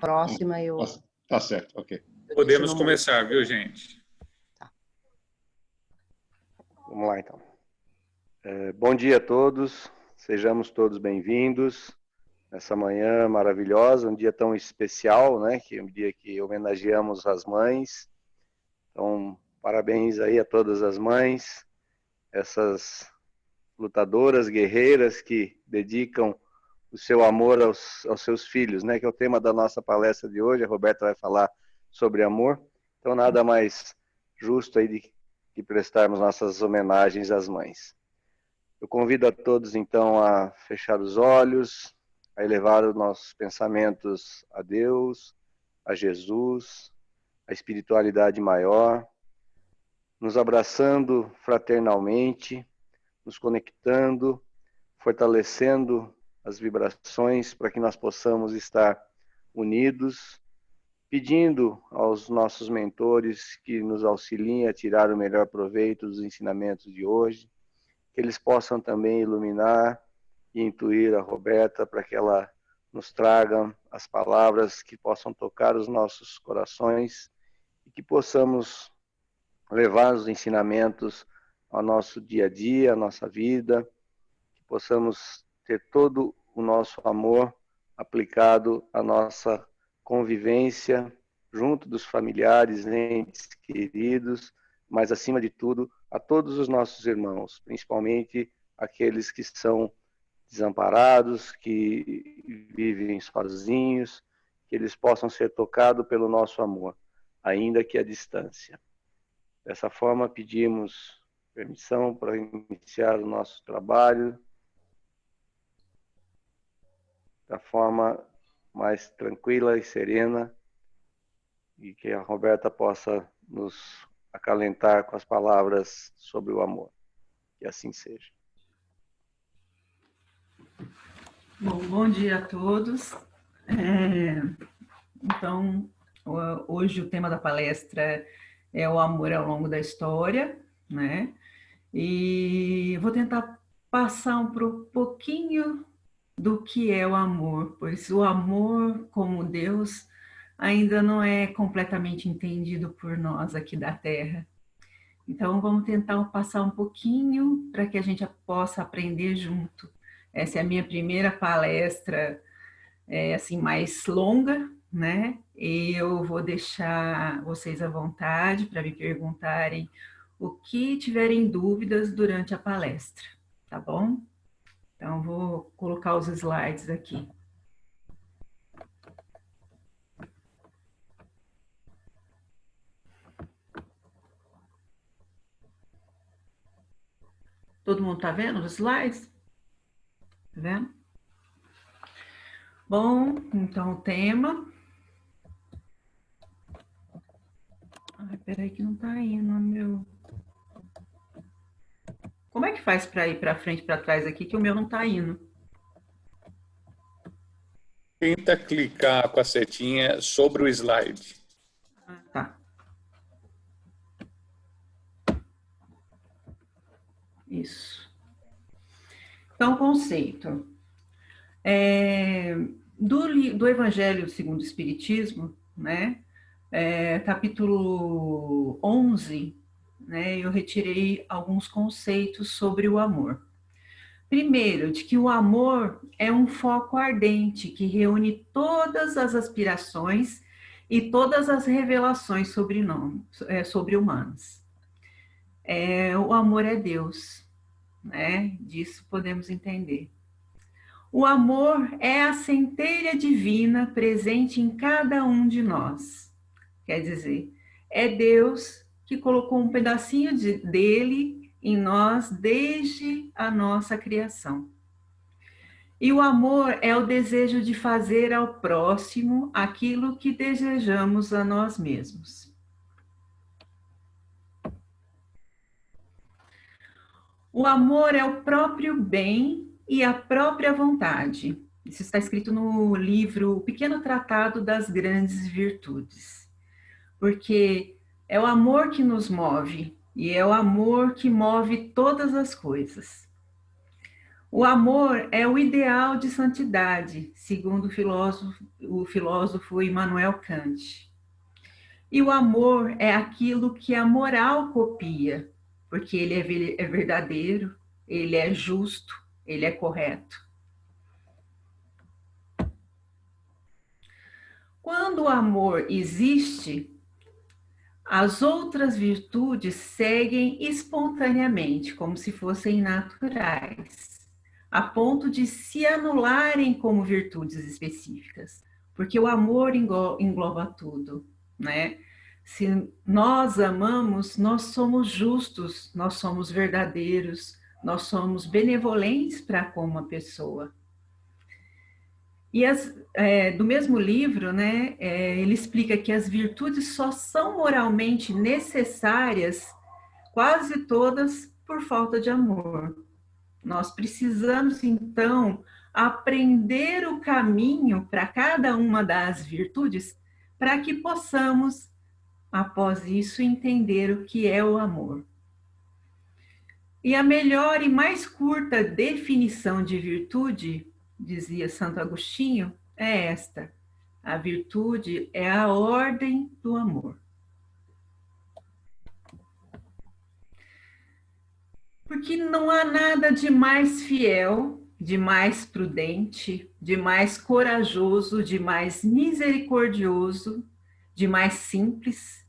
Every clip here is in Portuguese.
próxima eu... Tá certo, ok. Podemos começar, viu, gente? Tá. Vamos lá, então. Bom dia a todos, sejamos todos bem-vindos nessa manhã maravilhosa, um dia tão especial, né? Que é um dia que homenageamos as mães. Então, parabéns aí a todas as mães, essas lutadoras, guerreiras que dedicam o seu amor aos seus filhos, né? Que é o tema da nossa palestra de hoje. A Roberta vai falar sobre amor. Então, nada mais justo aí de prestarmos nossas homenagens às mães. Eu convido a todos, então, a fechar os olhos, a elevar os nossos pensamentos a Deus, a Jesus, a espiritualidade maior, nos abraçando fraternalmente, nos conectando, fortalecendo as vibrações para que nós possamos estar unidos, pedindo aos nossos mentores que nos auxiliem a tirar o melhor proveito dos ensinamentos de hoje, que eles possam também iluminar e intuir a Roberta para que ela nos traga as palavras que possam tocar os nossos corações e que possamos levar os ensinamentos ao nosso dia a dia, à nossa vida, que possamos ter todo o nosso amor aplicado à nossa convivência junto dos familiares, entes queridos, mas acima de tudo a todos os nossos irmãos, principalmente aqueles que são desamparados, que vivem sozinhos, que eles possam ser tocados pelo nosso amor, ainda que à distância. Dessa forma, pedimos permissão para iniciar o nosso trabalho da forma mais tranquila e serena e que a Roberta possa nos acalentar com as palavras sobre o amor. Que assim seja. Bom dia a todos. Então, hoje o tema da palestra é o amor ao longo da história, né? E vou tentar passar um pouquinho do que é o amor, pois o amor como Deus ainda não é completamente entendido por nós aqui da Terra. Então, vamos tentar passar um pouquinho para que a gente possa aprender junto. Essa é a minha primeira palestra, assim, mais longa, né? E eu vou deixar vocês à vontade para me perguntarem o que tiverem dúvidas durante a palestra, tá bom? Então, vou colocar os slides aqui. Todo mundo está vendo os slides? Tá vendo? Bom, então o tema... Ai, peraí que não está indo, meu... Como é que faz para ir para frente e para trás aqui, que o meu não está indo? Tenta clicar com a setinha sobre o slide. Ah, tá. Isso. Então, o conceito. Do Evangelho segundo o Espiritismo, né? Capítulo 11, né? Eu retirei alguns conceitos sobre o amor. Primeiro, de que o amor é um foco ardente que reúne todas as aspirações e todas as revelações sobre humanos. O amor é Deus, né? Disso podemos entender. O amor é a centelha divina presente em cada um de nós. Quer dizer, é Deus que colocou um pedacinho dele em nós desde a nossa criação. E o amor é o desejo de fazer ao próximo aquilo que desejamos a nós mesmos. O amor é o próprio bem e a própria vontade. Isso está escrito no livro O Pequeno Tratado das Grandes Virtudes. Porque é o amor que nos move e é o amor que move todas as coisas. O amor é o ideal de santidade, segundo o filósofo Immanuel Kant. E o amor é aquilo que a moral copia, porque ele é verdadeiro, ele é justo, ele é correto. Quando o amor existe, as outras virtudes seguem espontaneamente, como se fossem naturais, a ponto de se anularem como virtudes específicas, porque o amor engloba tudo, né? Se nós amamos, nós somos justos, nós somos verdadeiros, nós somos benevolentes para com uma pessoa. E do mesmo livro, né, ele explica que as virtudes só são moralmente necessárias, quase todas, por falta de amor. Nós precisamos, então, aprender o caminho para cada uma das virtudes, para que possamos, após isso, entender o que é o amor. E a melhor e mais curta definição de virtude, dizia Santo Agostinho, é esta: a virtude é a ordem do amor. Porque não há nada de mais fiel, de mais prudente, de mais corajoso, de mais misericordioso, de mais simples,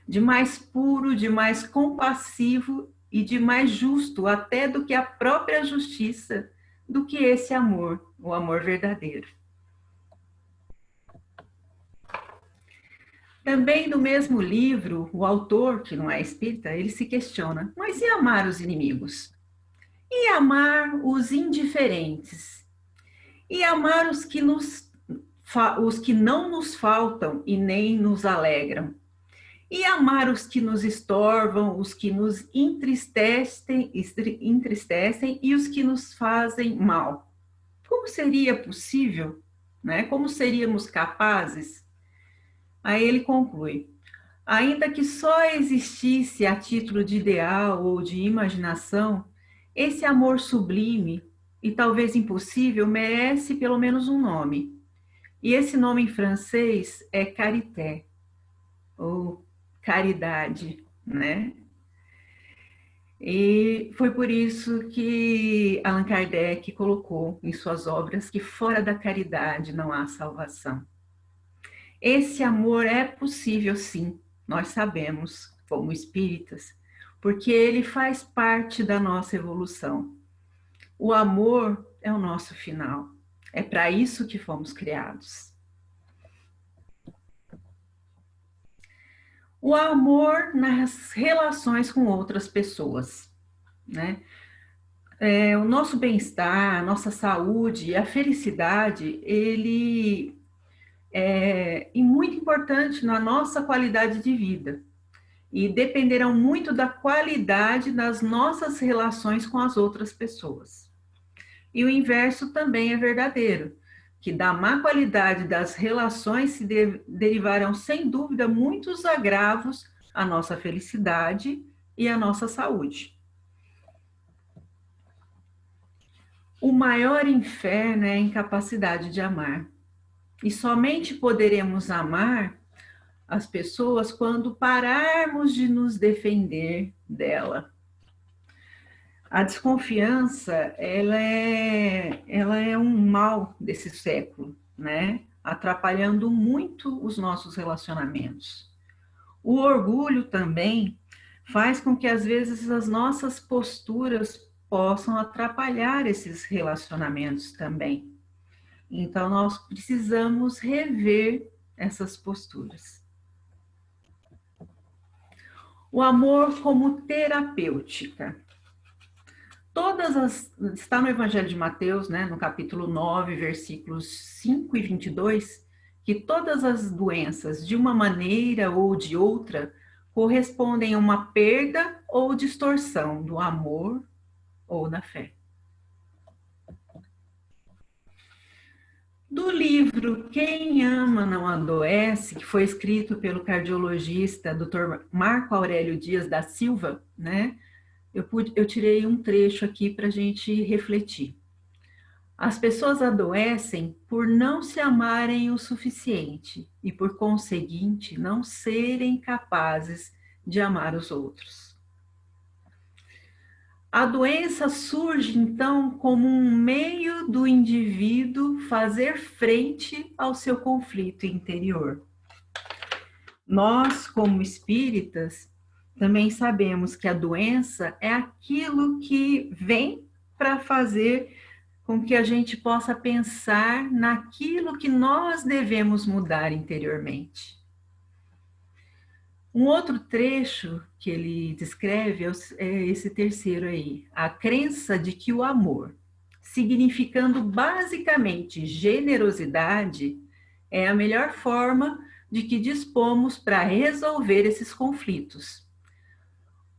de mais puro, de mais compassivo e de mais justo até do que a própria justiça, do que esse amor, o amor verdadeiro. Também no mesmo livro, o autor, que não é espírita, ele se questiona: mas e amar os inimigos? E amar os indiferentes? E amar os que não nos faltam e nem nos alegram? E amar os que nos estorvam, os que nos entristecem e os que nos fazem mal? Como seria possível, né? Como seríamos capazes? Aí ele conclui: ainda que só existisse a título de ideal ou de imaginação, esse amor sublime e talvez impossível merece pelo menos um nome. E esse nome em francês é carité, ou caridade, né? E foi por isso que Allan Kardec colocou em suas obras que fora da caridade não há salvação. Esse amor é possível, sim, nós sabemos, como espíritas, porque ele faz parte da nossa evolução. O amor é o nosso final. É para isso que fomos criados. O amor nas relações com outras pessoas, né? O nosso bem-estar, a nossa saúde e a felicidade, ele é muito importante na nossa qualidade de vida e dependerão muito da qualidade das nossas relações com as outras pessoas. E o inverso também é verdadeiro, que da má qualidade das relações se derivarão, sem dúvida, muitos agravos à nossa felicidade e à nossa saúde. O maior inferno é a incapacidade de amar. E somente poderemos amar as pessoas quando pararmos de nos defender dela. A desconfiança, ela é um mal desse século, né? Atrapalhando muito os nossos relacionamentos. O orgulho também faz com que, às vezes, as nossas posturas possam atrapalhar esses relacionamentos também. Então, nós precisamos rever essas posturas. O amor como terapêutica. Está no Evangelho de Mateus, né, no capítulo 9, versículos 5 e 22, que todas as doenças, de uma maneira ou de outra, correspondem a uma perda ou distorção do amor ou da fé. Do livro Quem Ama Não Adoece, que foi escrito pelo cardiologista Dr. Marco Aurélio Dias da Silva, né? Eu tirei um trecho aqui para a gente refletir. As pessoas adoecem por não se amarem o suficiente e, por conseguinte, não serem capazes de amar os outros. A doença surge, então, como um meio do indivíduo fazer frente ao seu conflito interior. Nós, como espíritas, também sabemos que a doença é aquilo que vem para fazer com que a gente possa pensar naquilo que nós devemos mudar interiormente. Um outro trecho que ele descreve é esse terceiro aí, a crença de que o amor, significando basicamente generosidade, é a melhor forma de que dispomos para resolver esses conflitos.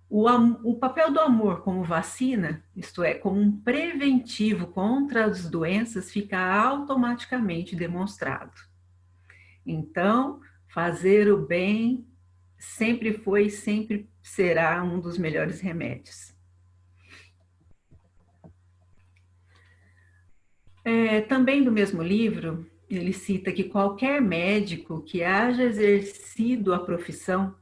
O papel do amor como vacina, isto é, como um preventivo contra as doenças, fica automaticamente demonstrado. Então, fazer o bem sempre foi e sempre será um dos melhores remédios. Também do mesmo livro, ele cita que qualquer médico que haja exercido a profissão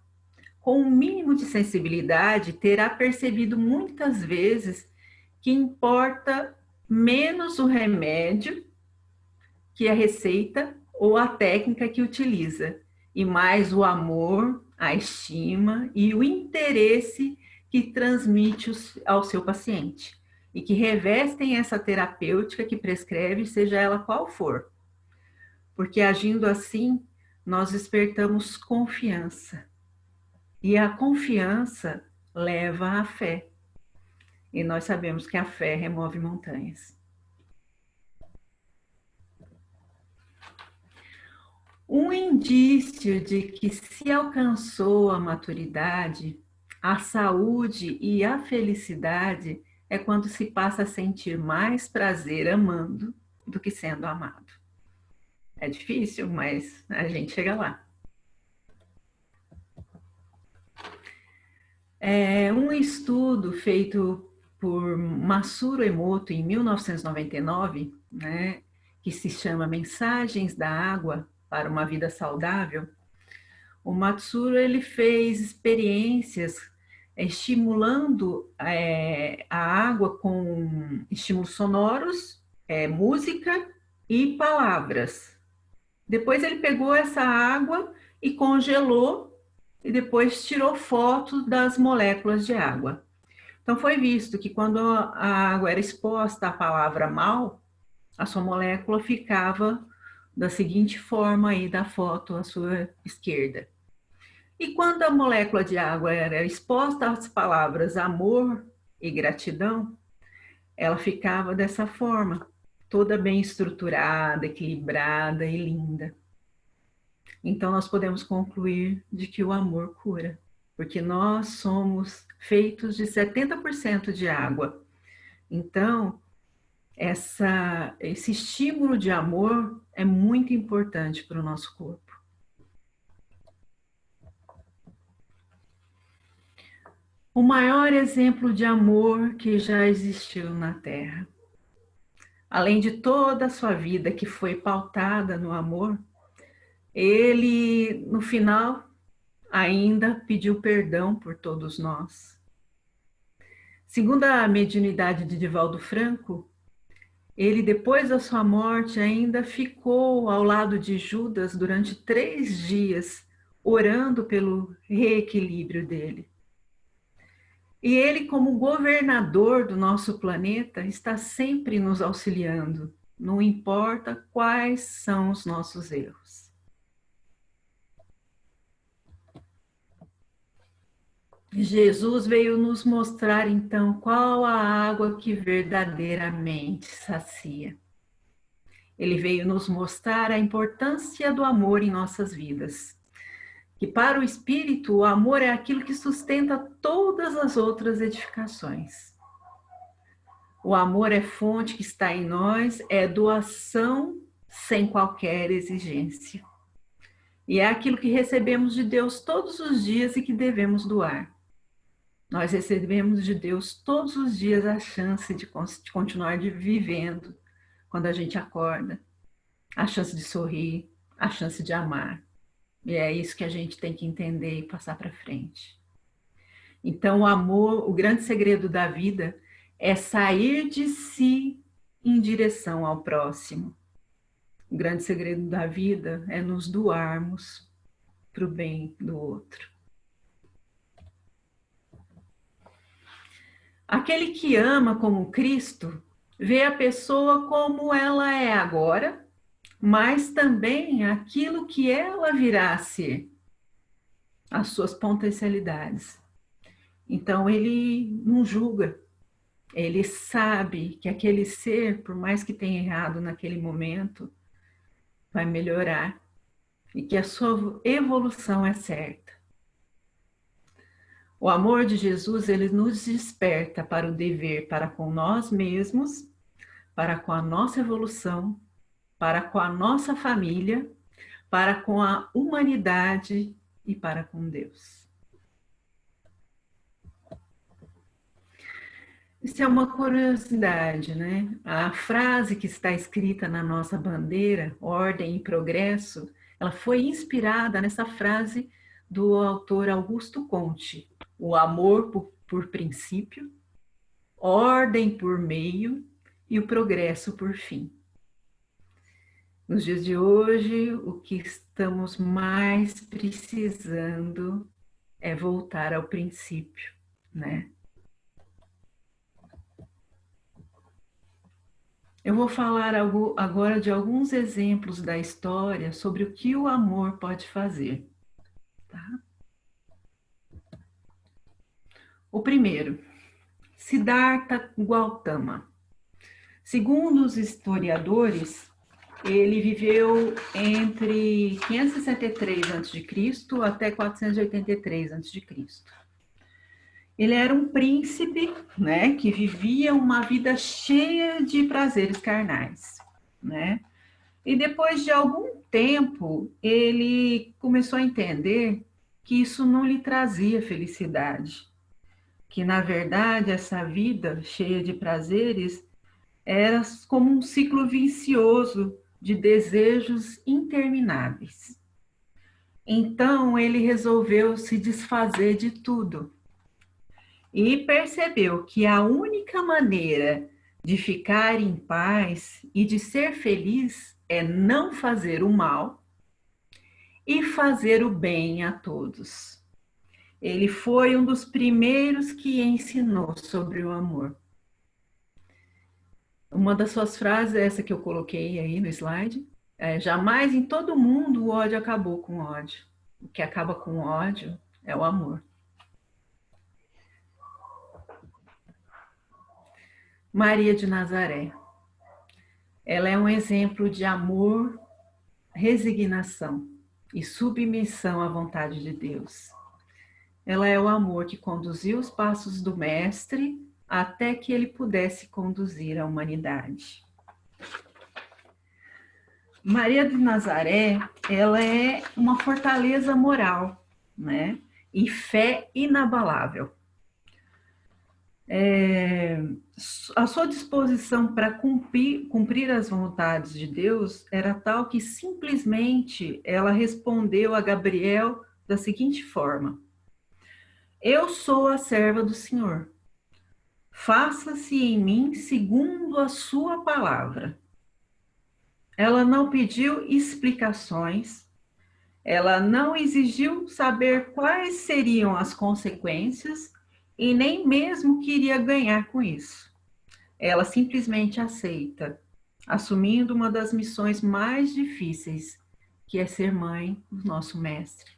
com um mínimo de sensibilidade terá percebido muitas vezes que importa menos o remédio que a receita ou a técnica que utiliza, e mais o amor, a estima e o interesse que transmite ao seu paciente, e que revestem essa terapêutica que prescreve, seja ela qual for. Porque agindo assim, nós despertamos confiança. E a confiança leva à fé. E nós sabemos que a fé remove montanhas. Um indício de que se alcançou a maturidade, a saúde e a felicidade é quando se passa a sentir mais prazer amando do que sendo amado. É difícil, mas a gente chega lá. Um estudo feito por Masaru Emoto em 1999, né, que se chama Mensagens da Água para uma Vida Saudável, o Matsuru ele fez experiências estimulando a água com estímulos sonoros, música e palavras. Depois ele pegou essa água e congelou e depois tirou foto das moléculas de água. Então foi visto que quando a água era exposta à palavra mal, a sua molécula ficava da seguinte forma aí da foto à sua esquerda. E quando a molécula de água era exposta às palavras amor e gratidão, ela ficava dessa forma, toda bem estruturada, equilibrada e linda. Então nós podemos concluir de que o amor cura, porque nós somos feitos de 70% de água. Então, esse estímulo de amor é muito importante para o nosso corpo. O maior exemplo de amor que já existiu na Terra. Além de toda a sua vida que foi pautada no amor, ele, no final, ainda pediu perdão por todos nós. Segundo a mediunidade de Divaldo Franco, ele, depois da sua morte, ainda ficou ao lado de Judas durante 3 dias, orando pelo reequilíbrio dele. E ele, como governador do nosso planeta, está sempre nos auxiliando, não importa quais são os nossos erros. Jesus veio nos mostrar, então, qual a água que verdadeiramente sacia. Ele veio nos mostrar a importância do amor em nossas vidas. Que para o espírito, o amor é aquilo que sustenta todas as outras edificações. O amor é fonte que está em nós, é doação sem qualquer exigência. E é aquilo que recebemos de Deus todos os dias e que devemos doar. Nós recebemos de Deus todos os dias a chance de continuar vivendo quando a gente acorda, a chance de sorrir, a chance de amar. E é isso que a gente tem que entender e passar para frente. Então, o amor, o grande segredo da vida é sair de si em direção ao próximo. O grande segredo da vida é nos doarmos para o bem do outro. Aquele que ama como Cristo vê a pessoa como ela é agora, mas também aquilo que ela virá a ser, as suas potencialidades. Então, ele não julga, ele sabe que aquele ser, por mais que tenha errado naquele momento, vai melhorar e que a sua evolução é certa. O amor de Jesus, ele nos desperta para o dever para com nós mesmos, para com a nossa evolução, para com a nossa família, para com a humanidade e para com Deus. Isso é uma curiosidade, né? A frase que está escrita na nossa bandeira, ordem e progresso, ela foi inspirada nessa frase do autor Augusto Comte: o amor por princípio, ordem por meio e o progresso por fim. Nos dias de hoje, o que estamos mais precisando é voltar ao princípio, né? Eu vou falar agora de alguns exemplos da história sobre o que o amor pode fazer. Tá? O primeiro, Siddhartha Gautama. Segundo os historiadores, ele viveu entre 563 a.C. até 483 a.C. Ele era um príncipe, né, que vivia uma vida cheia de prazeres carnais, né? E depois de algum tempo, ele começou a entender que isso não lhe trazia felicidade, que na verdade essa vida cheia de prazeres era como um ciclo vicioso de desejos intermináveis. Então ele resolveu se desfazer de tudo e percebeu que a única maneira de ficar em paz e de ser feliz é não fazer o mal e fazer o bem a todos. Ele foi um dos primeiros que ensinou sobre o amor. Uma das suas frases é essa que eu coloquei aí no slide. Jamais em todo mundo o ódio acabou com o ódio. O que acaba com o ódio é o amor. Maria de Nazaré. Ela é um exemplo de amor, resignação e submissão à vontade de Deus. Ela é o amor que conduziu os passos do Mestre até que ele pudesse conduzir a humanidade. Maria de Nazaré, ela é uma fortaleza moral, né? E fé inabalável. A sua disposição para cumprir as vontades de Deus era tal que simplesmente ela respondeu a Gabriel da seguinte forma: eu sou a serva do Senhor. Faça-se em mim segundo a sua palavra. Ela não pediu explicações, ela não exigiu saber quais seriam as consequências e nem mesmo queria ganhar com isso. Ela simplesmente aceita, assumindo uma das missões mais difíceis, que é ser mãe do nosso Mestre.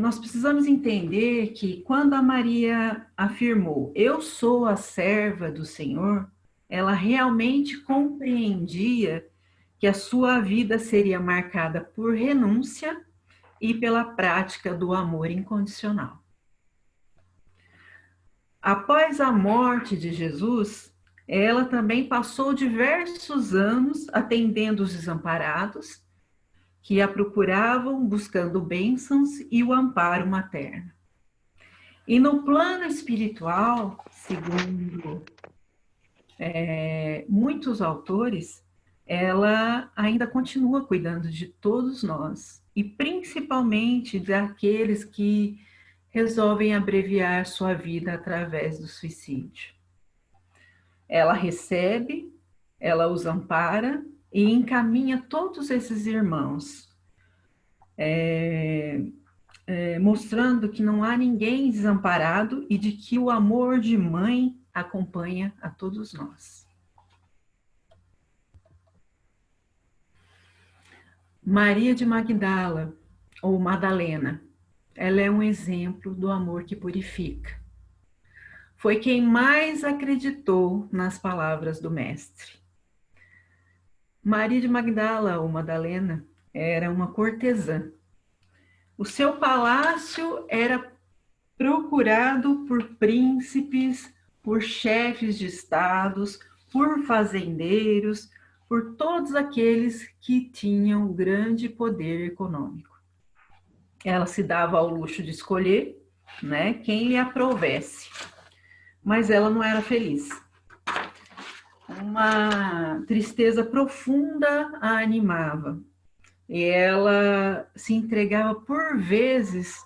Nós precisamos entender que quando a Maria afirmou, eu sou a serva do Senhor, ela realmente compreendia que a sua vida seria marcada por renúncia e pela prática do amor incondicional. Após a morte de Jesus, ela também passou diversos anos atendendo os desamparados, que a procuravam buscando bênçãos e o amparo materno. E no plano espiritual, segundo muitos autores, ela ainda continua cuidando de todos nós, e principalmente daqueles que resolvem abreviar sua vida através do suicídio. Ela recebe, ela os ampara e encaminha todos esses irmãos, mostrando que não há ninguém desamparado e de que o amor de mãe acompanha a todos nós. Maria de Magdala, ou Madalena, ela é um exemplo do amor que purifica. Foi quem mais acreditou nas palavras do Mestre. Maria de Magdala, ou Madalena, era uma cortesã. O seu palácio era procurado por príncipes, por chefes de estados, por fazendeiros, por todos aqueles que tinham grande poder econômico. Ela se dava ao luxo de escolher, né, quem lhe aprovesse, mas ela não era feliz. Uma tristeza profunda a animava, e ela se entregava por vezes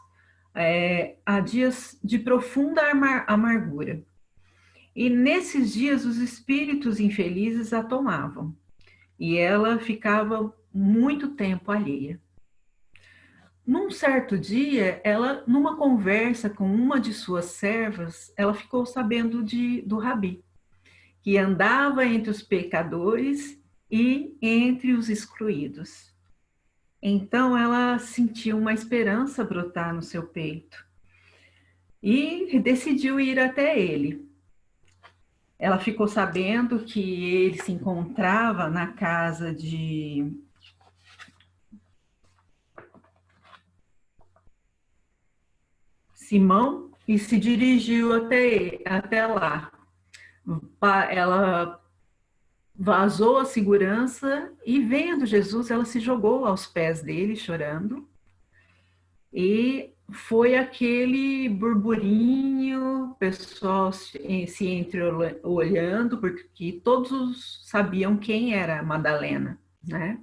a dias de profunda amargura. E nesses dias os espíritos infelizes a tomavam, e ela ficava muito tempo alheia. Num certo dia, ela, numa conversa com uma de suas servas, ela ficou sabendo do Rabi, que andava entre os pecadores e entre os excluídos. Então ela sentiu uma esperança brotar no seu peito e decidiu ir até ele. Ela ficou sabendo que ele se encontrava na casa de Simão e se dirigiu até lá. Ela vazou a segurança e, vendo Jesus, ela se jogou aos pés dele, chorando. E foi aquele burburinho, pessoal se entreolhando, porque todos sabiam quem era Madalena, né?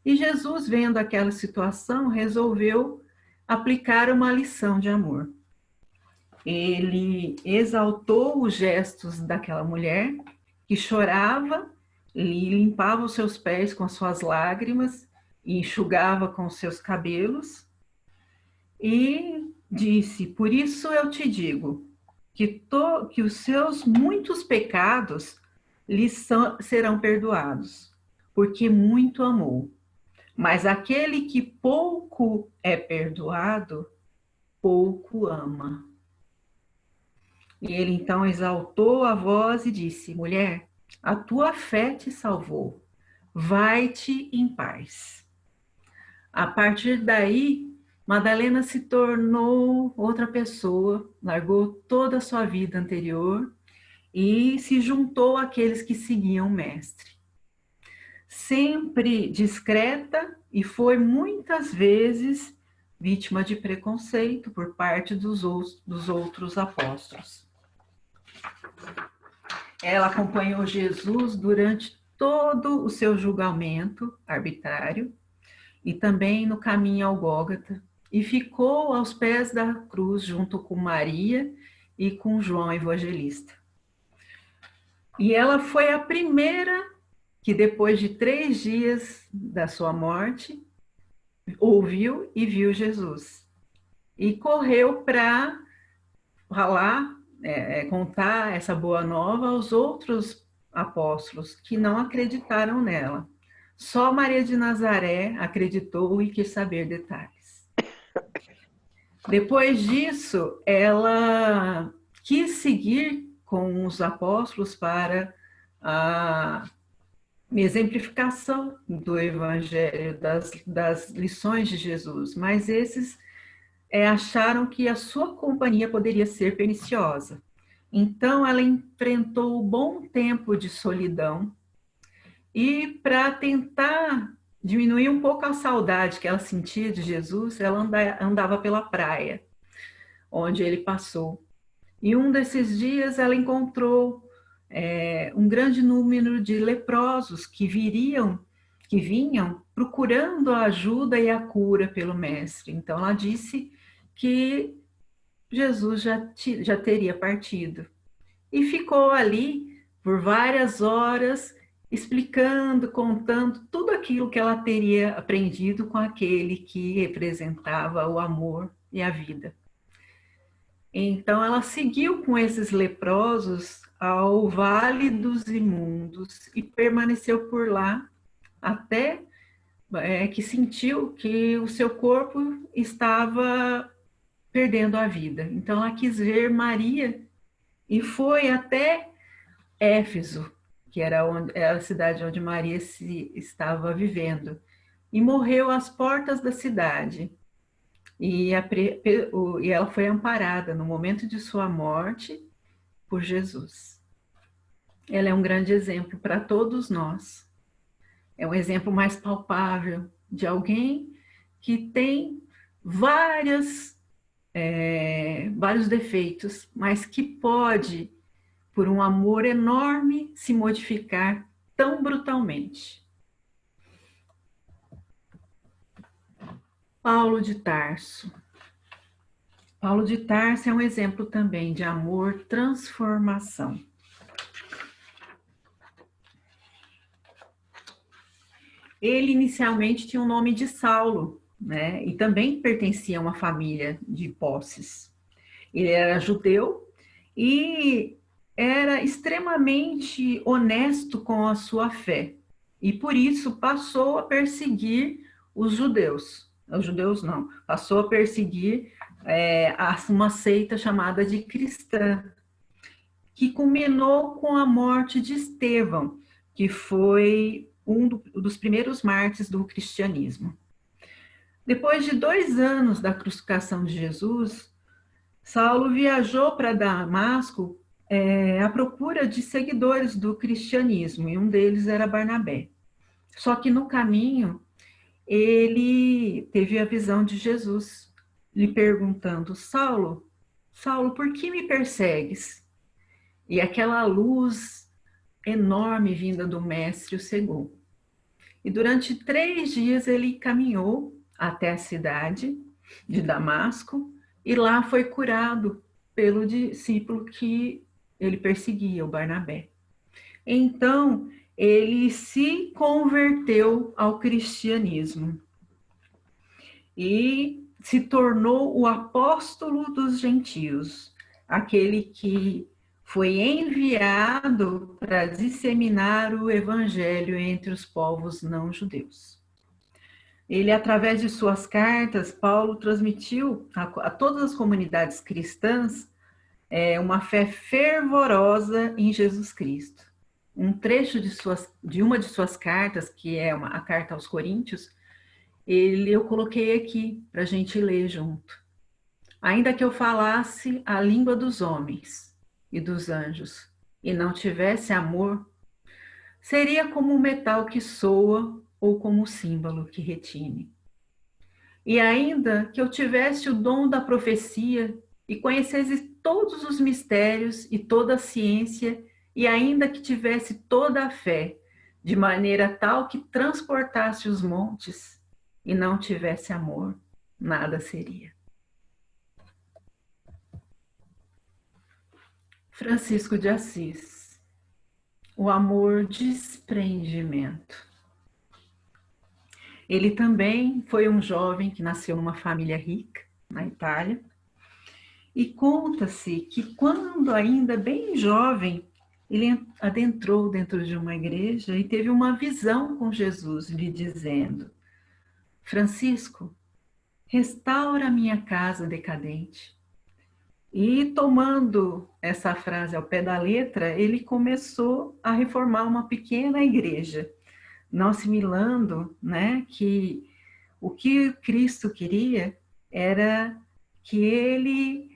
E Jesus, vendo aquela situação, resolveu aplicar uma lição de amor. Ele exaltou os gestos daquela mulher que chorava e limpava os seus pés com as suas lágrimas e enxugava com os seus cabelos, e disse: por isso eu te digo que os seus muitos pecados serão perdoados, porque muito amou. Mas aquele que pouco é perdoado, pouco ama. E ele então exaltou a voz e disse: mulher, a tua fé te salvou, vai-te em paz. A partir daí, Madalena se tornou outra pessoa, largou toda a sua vida anterior e se juntou àqueles que seguiam o Mestre. Sempre discreta, e foi muitas vezes vítima de preconceito por parte dos outros apóstolos. Ela acompanhou Jesus durante todo o seu julgamento arbitrário e também no caminho ao Gólgota, e ficou aos pés da cruz junto com Maria e com João Evangelista. E ela foi a primeira que, depois de 3 dias da sua morte, ouviu e viu Jesus. E correu para falar, contar essa boa nova aos outros apóstolos que não acreditaram nela. Só Maria de Nazaré acreditou e quis saber detalhes. Depois disso, ela quis seguir com os apóstolos para a exemplificação do Evangelho, das lições de Jesus, mas esses acharam que a sua companhia poderia ser perniciosa. Então, ela enfrentou um bom tempo de solidão e, para tentar diminuir um pouco a saudade que ela sentia de Jesus, ela andava pela praia, onde ele passou. E um desses dias ela encontrou um grande número de leprosos que vinham procurando a ajuda e a cura pelo mestre. Então ela disse que Jesus já teria partido. E ficou ali por várias horas, explicando, contando tudo aquilo que ela teria aprendido com aquele que representava o amor e a vida. Então ela seguiu com esses leprosos ao Vale dos Imundos e permaneceu por lá até que sentiu que o seu corpo estava perdendo a vida. Então ela quis ver Maria e foi até Éfeso, que era a cidade onde Maria estava vivendo, e morreu às portas da cidade. E ela foi amparada no momento de sua morte por Jesus. Ela é um grande exemplo para todos nós. É um exemplo mais palpável de alguém que tem vários defeitos, mas que pode, por um amor enorme, se modificar tão brutalmente. Paulo de Tarso. Paulo de Tarso é um exemplo também de amor, transformação. Ele inicialmente tinha o nome de Saulo, né? E também pertencia a uma família de posses. Ele era judeu e era extremamente honesto com a sua fé. E por isso passou a perseguir os judeus. Os judeus não, passou a perseguir uma seita chamada de cristã, que culminou com a morte de Estevão, que foi um dos primeiros mártires do cristianismo. Depois de 2 anos da crucificação de Jesus, Saulo viajou para Damasco à procura de seguidores do cristianismo, e um deles era Barnabé. Só que no caminho, ele teve a visão de Jesus, lhe perguntando: Saulo, Saulo, por que me persegues? E aquela luz enorme vinda do mestre o cegou. E durante 3 dias ele caminhou até a cidade de Damasco e lá foi curado pelo discípulo que ele perseguia, o Barnabé. Então ele se converteu ao cristianismo e se tornou o apóstolo dos gentios, aquele que foi enviado para disseminar o evangelho entre os povos não judeus. Ele, através de suas cartas, Paulo transmitiu a todas as comunidades cristãs uma fé fervorosa em Jesus Cristo. Um trecho de uma de suas cartas, que é a carta aos Coríntios, eu coloquei aqui para a gente ler junto. Ainda que eu falasse a língua dos homens e dos anjos, e não tivesse amor, seria como um metal que soa ou como um símbolo que retine. E ainda que eu tivesse o dom da profecia e conhecesse todos os mistérios e toda a ciência, e ainda que tivesse toda a fé, de maneira tal que transportasse os montes, e não tivesse amor, nada seria. Francisco de Assis. O amor desprendimento. Ele também foi um jovem que nasceu numa família rica, na Itália, e conta-se que quando ainda bem jovem, ele adentrou dentro de uma igreja e teve uma visão com Jesus, lhe dizendo: Francisco, restaura a minha casa decadente. E tomando essa frase ao pé da letra, ele começou a reformar uma pequena igreja, não assimilando, né, que o que Cristo queria era que ele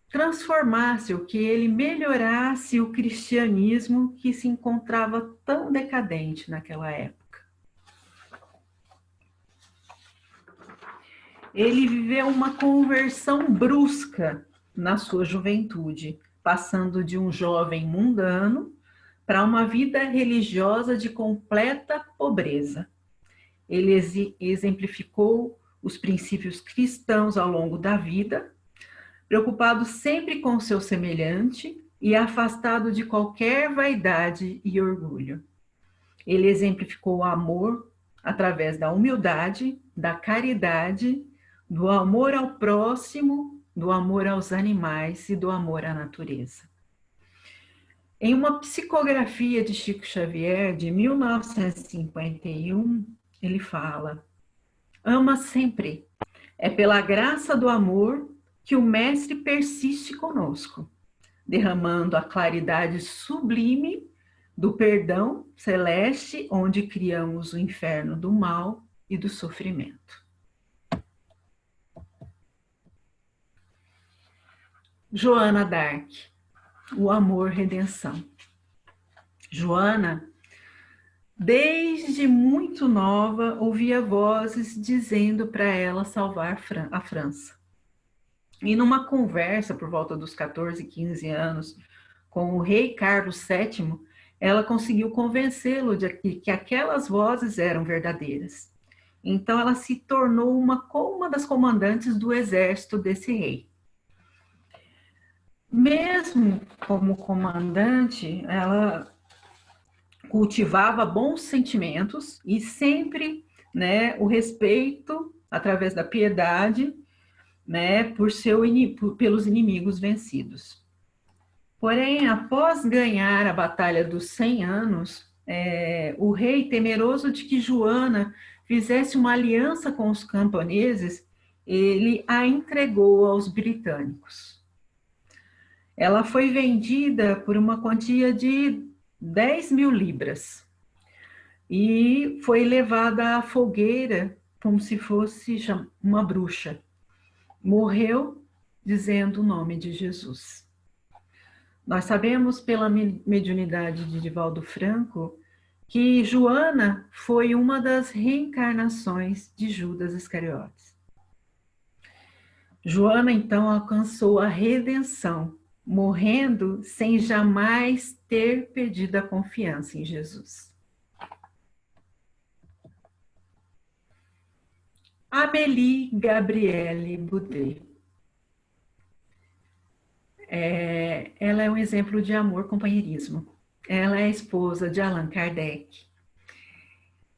transformasse, o que ele melhorasse o cristianismo que se encontrava tão decadente naquela época. Ele viveu uma conversão brusca na sua juventude, passando de um jovem mundano para uma vida religiosa de completa pobreza. Ele exemplificou os princípios cristãos ao longo da vida, preocupado sempre com o seu semelhante e afastado de qualquer vaidade e orgulho. Ele exemplificou o amor através da humildade, da caridade, do amor ao próximo, do amor aos animais e do amor à natureza. Em uma psicografia de Chico Xavier, de 1951, ele fala: ama sempre. É pela graça do amor que o Mestre persiste conosco, derramando a claridade sublime do perdão celeste, onde criamos o inferno do mal e do sofrimento. Joana d'Arc, o amor redenção. Joana, desde muito nova, ouvia vozes dizendo para ela salvar a França. E numa conversa por volta dos 14, 15 anos com o rei Carlos VII, ela conseguiu convencê-lo de que aquelas vozes eram verdadeiras. Então ela se tornou uma das comandantes do exército desse rei. Mesmo como comandante, ela cultivava bons sentimentos e sempre, né, o respeito através da piedade, né, pelos inimigos vencidos. Porém, após ganhar a Batalha dos 100 Anos, o rei, temeroso de que Joana fizesse uma aliança com os camponeses, ele a entregou aos britânicos. Ela foi vendida por uma quantia de 10.000 libras e foi levada à fogueira como se fosse uma bruxa. Morreu dizendo o nome de Jesus. Nós sabemos pela mediunidade de Divaldo Franco que Joana foi uma das reencarnações de Judas Iscariotes. Joana, então, alcançou a redenção, morrendo sem jamais ter perdido a confiança em Jesus. Amélie Gabrielle Boudet. Ela é um exemplo de amor, companheirismo. Ela é a esposa de Allan Kardec.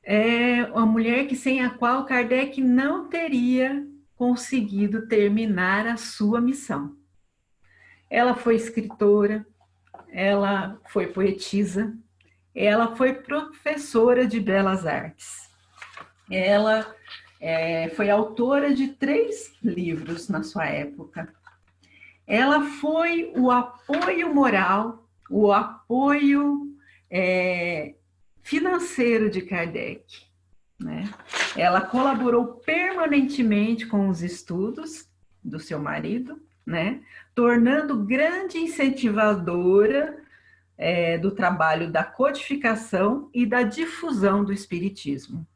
É uma mulher sem a qual Kardec não teria conseguido terminar a sua missão. Ela foi escritora, ela foi poetisa, ela foi professora de belas artes. Ela foi autora de 3 livros na sua época. Ela foi o apoio moral, o apoio financeiro de Kardec, né? Ela colaborou permanentemente com os estudos do seu marido, né? Tornando grande incentivadora do trabalho da codificação e da difusão do espiritismo.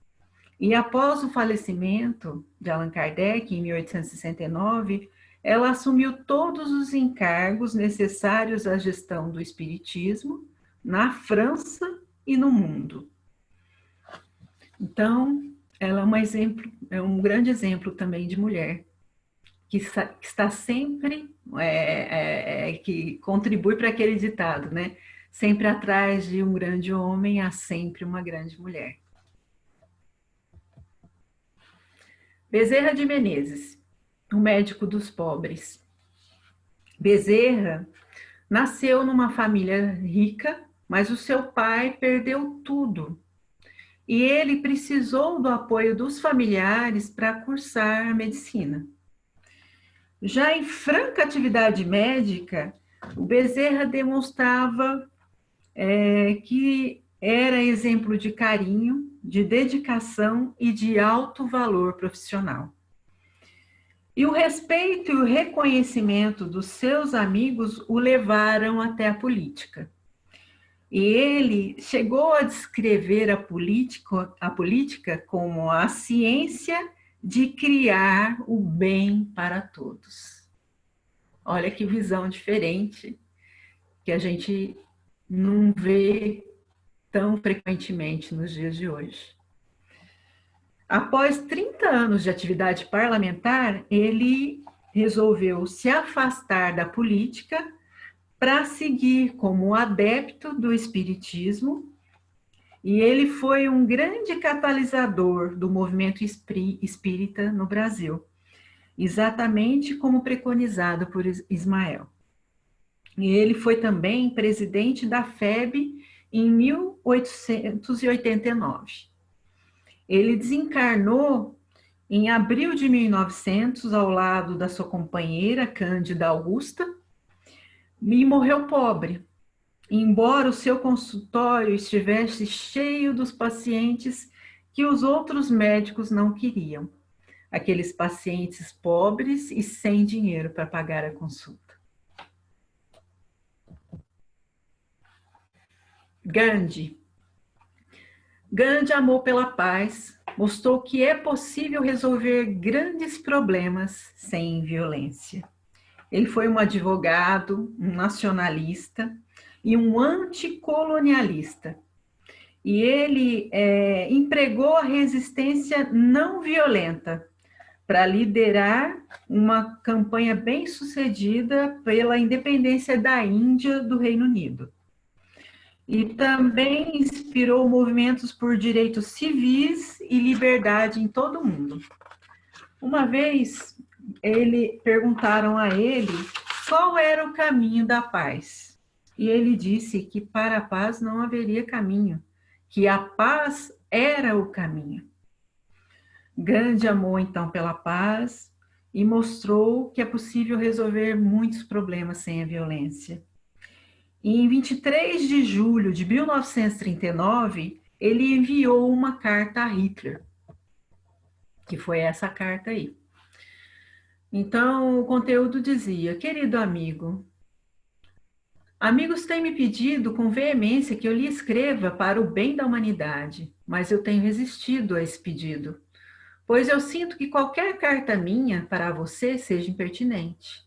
E após o falecimento de Allan Kardec, em 1869, ela assumiu todos os encargos necessários à gestão do espiritismo na França e no mundo. Então, ela é um grande exemplo também de mulher, que está sempre, que contribui para aquele ditado, né? Sempre atrás de um grande homem, há sempre uma grande mulher. Bezerra de Menezes, o médico dos pobres. Bezerra nasceu numa família rica, mas o seu pai perdeu tudo. E ele precisou do apoio dos familiares para cursar a medicina. Já em franca atividade médica, o Bezerra demonstrava que era exemplo de carinho, de dedicação e de alto valor profissional. E o respeito e o reconhecimento dos seus amigos o levaram até a política. E ele chegou a descrever a política como a ciência de criar o bem para todos. Olha que visão diferente, que a gente não vê tão frequentemente nos dias de hoje. Após 30 anos de atividade parlamentar, ele resolveu se afastar da política para seguir como adepto do espiritismo, e ele foi um grande catalisador do movimento espírita no Brasil, exatamente como preconizado por Ismael. E ele foi também presidente da FEB em 1889. Ele desencarnou em abril de 1900, ao lado da sua companheira Cândida Augusta, e morreu pobre, embora o seu consultório estivesse cheio dos pacientes que os outros médicos não queriam, aqueles pacientes pobres e sem dinheiro para pagar a consulta. Gandhi. Gandhi amou pela paz, mostrou que é possível resolver grandes problemas sem violência. Ele foi um advogado, um nacionalista e um anticolonialista. E ele empregou a resistência não violenta para liderar uma campanha bem-sucedida pela independência da Índia do Reino Unido. E também inspirou movimentos por direitos civis e liberdade em todo o mundo. Uma vez, perguntaram a ele qual era o caminho da paz. E ele disse que para a paz não haveria caminho, que a paz era o caminho. Gandhi amou então pela paz e mostrou que é possível resolver muitos problemas sem a violência. E em 23 de julho de 1939, ele enviou uma carta a Hitler, que foi essa carta aí. Então, o conteúdo dizia: querido amigo, amigos têm me pedido com veemência que eu lhe escreva para o bem da humanidade, mas eu tenho resistido a esse pedido, pois eu sinto que qualquer carta minha para você seja impertinente.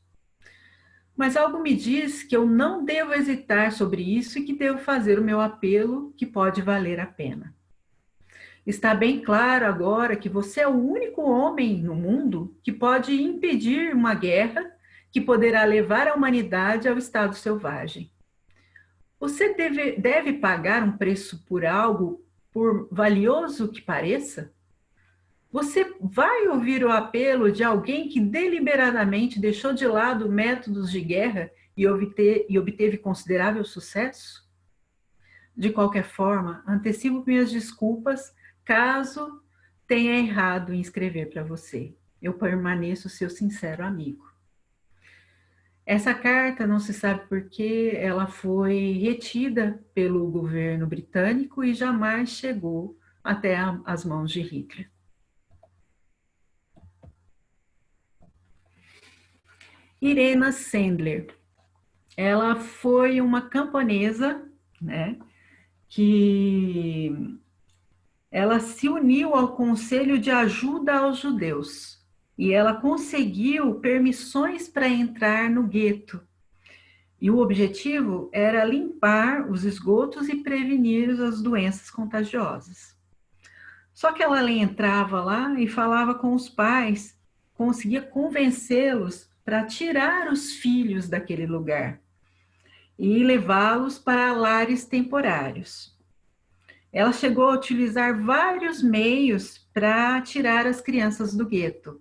Mas algo me diz que eu não devo hesitar sobre isso e que devo fazer o meu apelo, que pode valer a pena. Está bem claro agora que você é o único homem no mundo que pode impedir uma guerra que poderá levar a humanidade ao estado selvagem. Você deve pagar um preço por algo, por valioso que pareça? Você vai ouvir o apelo de alguém que deliberadamente deixou de lado métodos de guerra e obteve considerável sucesso? De qualquer forma, antecipo minhas desculpas caso tenha errado em escrever para você. Eu permaneço seu sincero amigo. Essa carta, não se sabe por que, ela foi retida pelo governo britânico e jamais chegou até as mãos de Hitler. Irena Sendler, ela foi uma camponesa, né, que ela se uniu ao Conselho de Ajuda aos Judeus e ela conseguiu permissões para entrar no gueto. E o objetivo era limpar os esgotos e prevenir as doenças contagiosas. Só que ela entrava lá e falava com os pais, conseguia convencê-los para tirar os filhos daquele lugar e levá-los para lares temporários. Ela chegou a utilizar vários meios para tirar as crianças do gueto,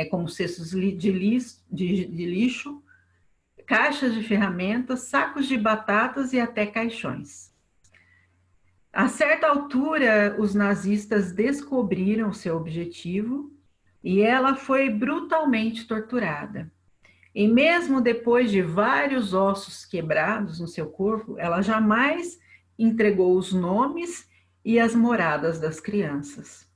como cestos de lixo, caixas de ferramentas, sacos de batatas e até caixões. A certa altura, os nazistas descobriram seu objetivo e ela foi brutalmente torturada. E mesmo depois de vários ossos quebrados no seu corpo, ela jamais entregou os nomes e as moradas das crianças.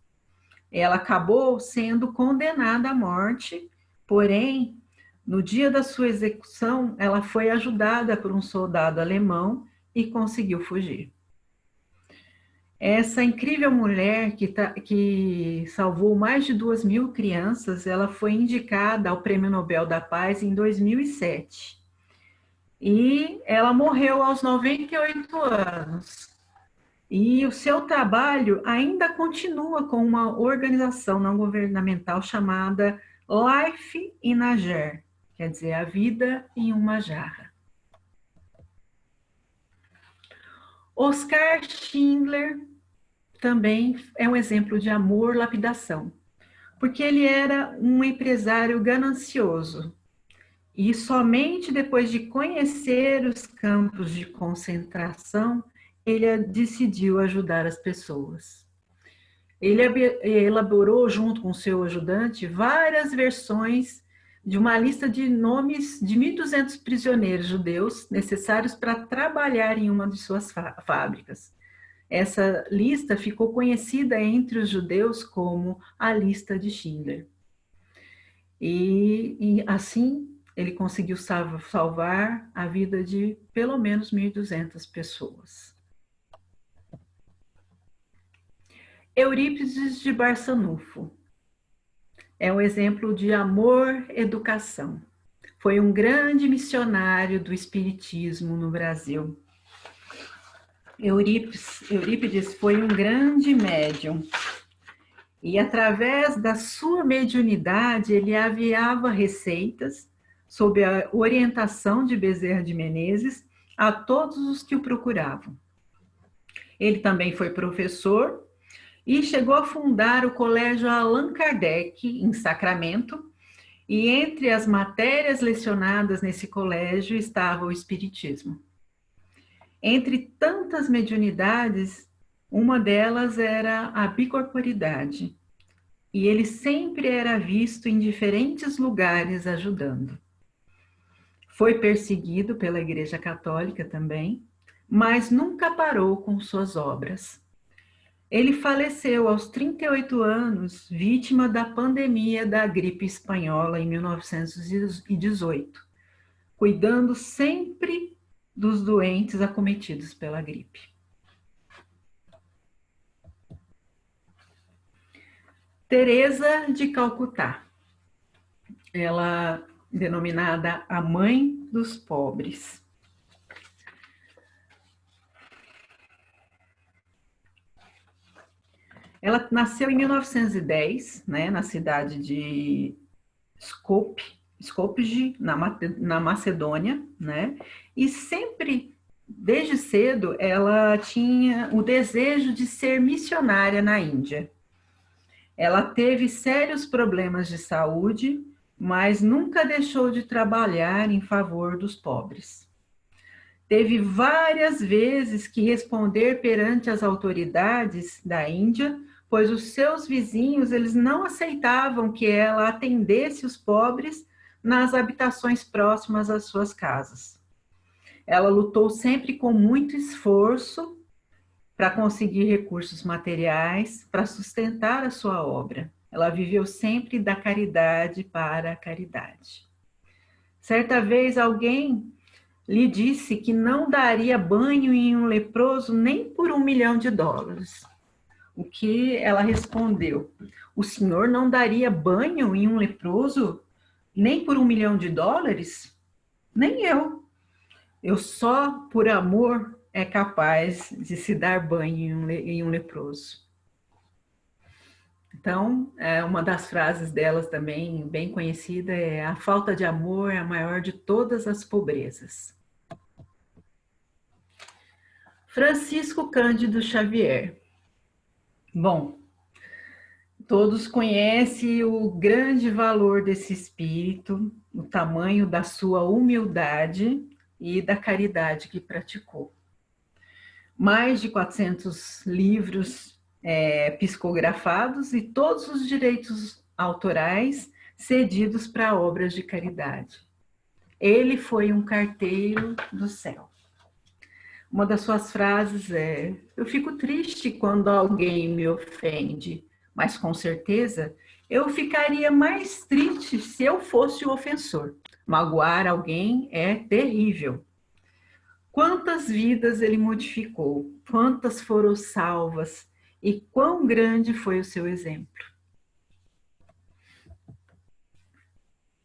Ela acabou sendo condenada à morte, porém, no dia da sua execução, ela foi ajudada por um soldado alemão e conseguiu fugir. Essa incrível mulher que salvou mais de 2.000 crianças, ela foi indicada ao Prêmio Nobel da Paz em 2007. e ela morreu aos 98 anos. E o seu trabalho ainda continua com uma organização não governamental chamada Life in a Jar, quer dizer, a vida em uma jarra. Oscar Schindler também é um exemplo de amor lapidação, porque ele era um empresário ganancioso e somente depois de conhecer os campos de concentração ele decidiu ajudar as pessoas. Ele elaborou, junto com seu ajudante, várias versões de uma lista de nomes de 1.200 prisioneiros judeus necessários para trabalhar em uma de suas fábricas. Essa lista ficou conhecida entre os judeus como a lista de Schindler. E assim, ele conseguiu salvar a vida de pelo menos 1.200 pessoas. Eurípides de Barçanufo é um exemplo de amor-educação. Foi um grande missionário do espiritismo no Brasil. Eurípides foi um grande médium e, através da sua mediunidade, ele aviava receitas sob a orientação de Bezerra de Menezes a todos os que o procuravam. Ele também foi professor e chegou a fundar o Colégio Allan Kardec, em Sacramento, e entre as matérias lecionadas nesse colégio estava o Espiritismo. Entre tantas mediunidades, uma delas era a bicorporidade, e ele sempre era visto em diferentes lugares ajudando. Foi perseguido pela Igreja Católica também, mas nunca parou com suas obras. Ele faleceu aos 38 anos, vítima da pandemia da gripe espanhola em 1918, cuidando sempre dos doentes acometidos pela gripe. Teresa de Calcutá, ela denominada a mãe dos pobres. Ela nasceu em 1910, né, na cidade de Skopje, na Macedônia, né, e sempre, desde cedo, ela tinha o desejo de ser missionária na Índia. Ela teve sérios problemas de saúde, mas nunca deixou de trabalhar em favor dos pobres. Teve várias vezes que responder perante as autoridades da Índia, pois os seus vizinhos eles não aceitavam que ela atendesse os pobres nas habitações próximas às suas casas. Ela lutou sempre com muito esforço para conseguir recursos materiais para sustentar a sua obra. Ela viveu sempre da caridade para a caridade. Certa vez alguém lhe disse que não daria banho em um leproso nem por $1 milhão. O que ela respondeu? O senhor não daria banho em um leproso nem por $1 milhão? Nem eu. Eu só, por amor, é capaz de se dar banho em um leproso. Então, uma das frases delas também, bem conhecida, é: a falta de amor é a maior de todas as pobrezas. Francisco Cândido Xavier. Bom, todos conhecem o grande valor desse espírito, o tamanho da sua humildade e da caridade que praticou. Mais de 400 livros psicografados e todos os direitos autorais cedidos para obras de caridade. Ele foi um carteiro do céu. Uma das suas frases é: eu fico triste quando alguém me ofende, mas com certeza eu ficaria mais triste se eu fosse o ofensor. Magoar alguém é terrível. Quantas vidas ele modificou, quantas foram salvas e quão grande foi o seu exemplo.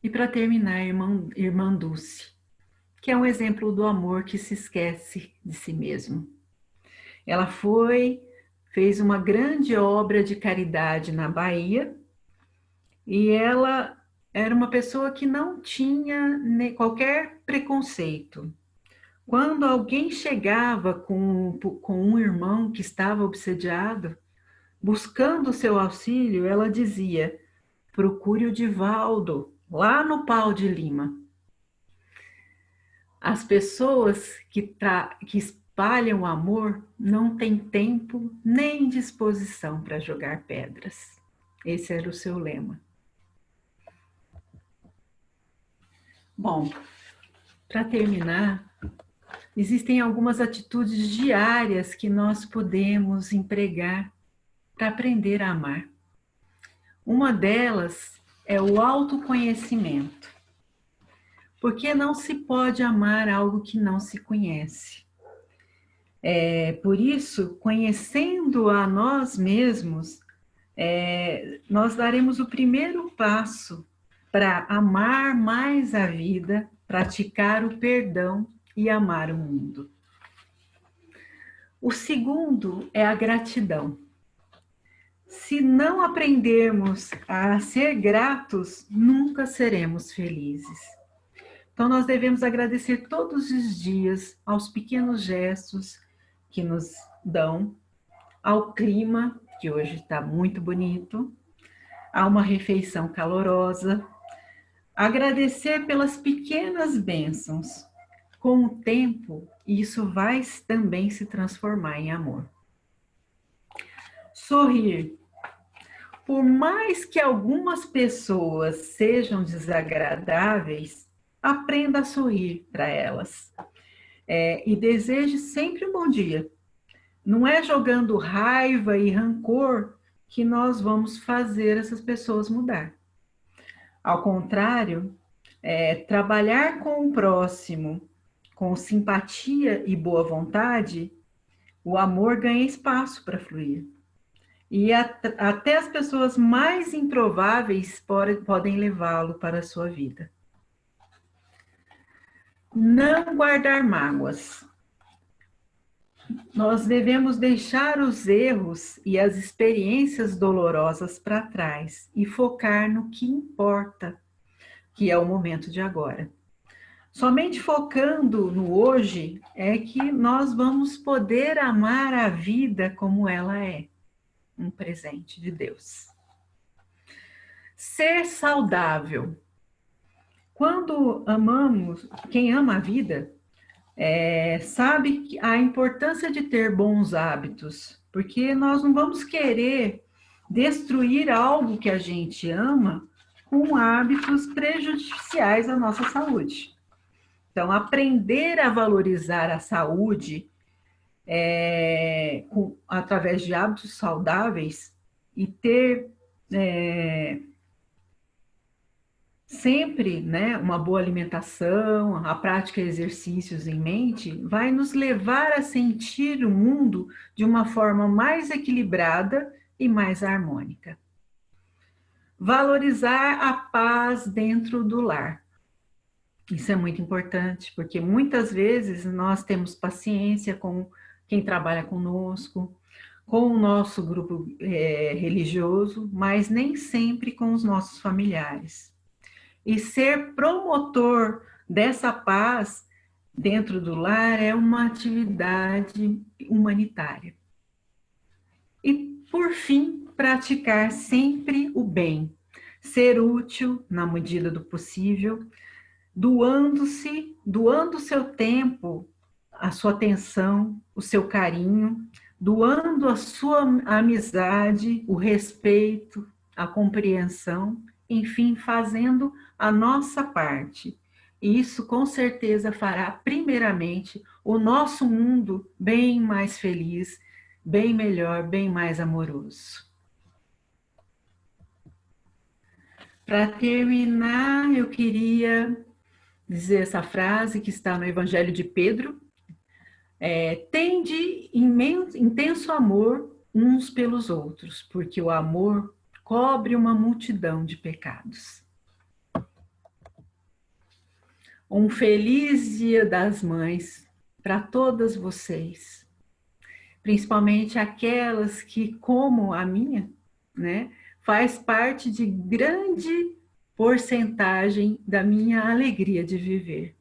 E para terminar, irmã Dulce. que é um exemplo do amor que se esquece de si mesmo. Ela fez uma grande obra de caridade na Bahia, e ela era uma pessoa que não tinha qualquer preconceito. Quando alguém chegava com um irmão que estava obsediado, buscando o seu auxílio, ela dizia: procure o Divaldo, lá no Pau de Lima. As pessoas que espalham o amor não têm tempo nem disposição para jogar pedras. Esse era o seu lema. Bom, para terminar, existem algumas atitudes diárias que nós podemos empregar para aprender a amar. Uma delas é o autoconhecimento. Porque não se pode amar algo que não se conhece. Por isso, conhecendo a nós mesmos, nós daremos o primeiro passo para amar mais a vida, praticar o perdão e amar o mundo. O segundo é a gratidão. Se não aprendermos a ser gratos, nunca seremos felizes. Então, nós devemos agradecer todos os dias aos pequenos gestos que nos dão, ao clima, que hoje está muito bonito, a uma refeição calorosa. Agradecer pelas pequenas bênçãos. Com o tempo, isso vai também se transformar em amor. Sorrir. Por mais que algumas pessoas sejam desagradáveis, aprenda a sorrir para elas. E deseje sempre um bom dia. Não é jogando raiva e rancor que nós vamos fazer essas pessoas mudar. Ao contrário, trabalhar com o próximo, com simpatia e boa vontade, o amor ganha espaço para fluir. E até as pessoas mais improváveis podem levá-lo para a sua vida. Não guardar mágoas. Nós devemos deixar os erros e as experiências dolorosas para trás e focar no que importa, que é o momento de agora. Somente focando no hoje é que nós vamos poder amar a vida como ela é, um presente de Deus. Ser saudável. Quando amamos, quem ama a vida, sabe a importância de ter bons hábitos, porque nós não vamos querer destruir algo que a gente ama com hábitos prejudiciais à nossa saúde. Então, aprender a valorizar a saúde através de hábitos saudáveis e ter sempre, uma boa alimentação, a prática de exercícios em mente, vai nos levar a sentir o mundo de uma forma mais equilibrada e mais harmônica. Valorizar a paz dentro do lar. Isso é muito importante, porque muitas vezes nós temos paciência com quem trabalha conosco, com o nosso grupo religioso, mas nem sempre com os nossos familiares. E ser promotor dessa paz dentro do lar é uma atividade humanitária. E, por fim, praticar sempre o bem, ser útil na medida do possível, doando o seu tempo, a sua atenção, o seu carinho, doando a sua amizade, o respeito, a compreensão, enfim, fazendo a nossa parte. E isso, com certeza, fará, primeiramente, o nosso mundo bem mais feliz, bem melhor, bem mais amoroso. Para terminar, eu queria dizer essa frase que está no Evangelho de Pedro. Tende intenso amor uns pelos outros, porque o amor cobre uma multidão de pecados. Um feliz Dia das Mães para todas vocês, principalmente aquelas que, como a minha, né, faz parte de grande porcentagem da minha alegria de viver.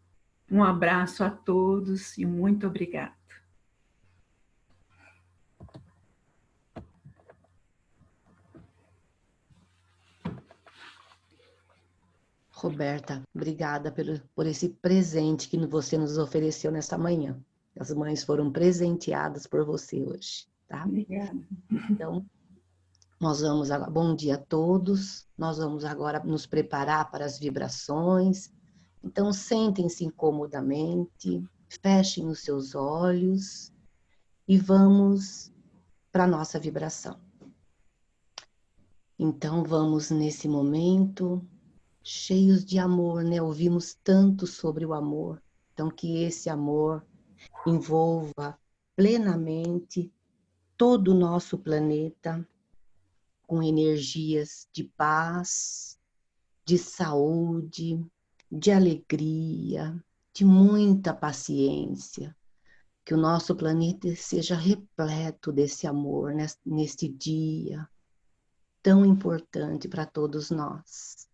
Um abraço a todos e muito obrigada. Roberta, obrigada por esse presente que você nos ofereceu nessa manhã. As mães foram presenteadas por você hoje, tá? Obrigada. Então, nós vamos agora, bom dia a todos, nós vamos agora nos preparar para as vibrações. Então, sentem-se incomodamente, fechem os seus olhos e vamos para a nossa vibração. Então, vamos nesse momento cheios de amor, né? Ouvimos tanto sobre o amor. Então, que esse amor envolva plenamente todo o nosso planeta com energias de paz, de saúde, de alegria, de muita paciência. Que o nosso planeta seja repleto desse amor neste dia tão importante para todos nós.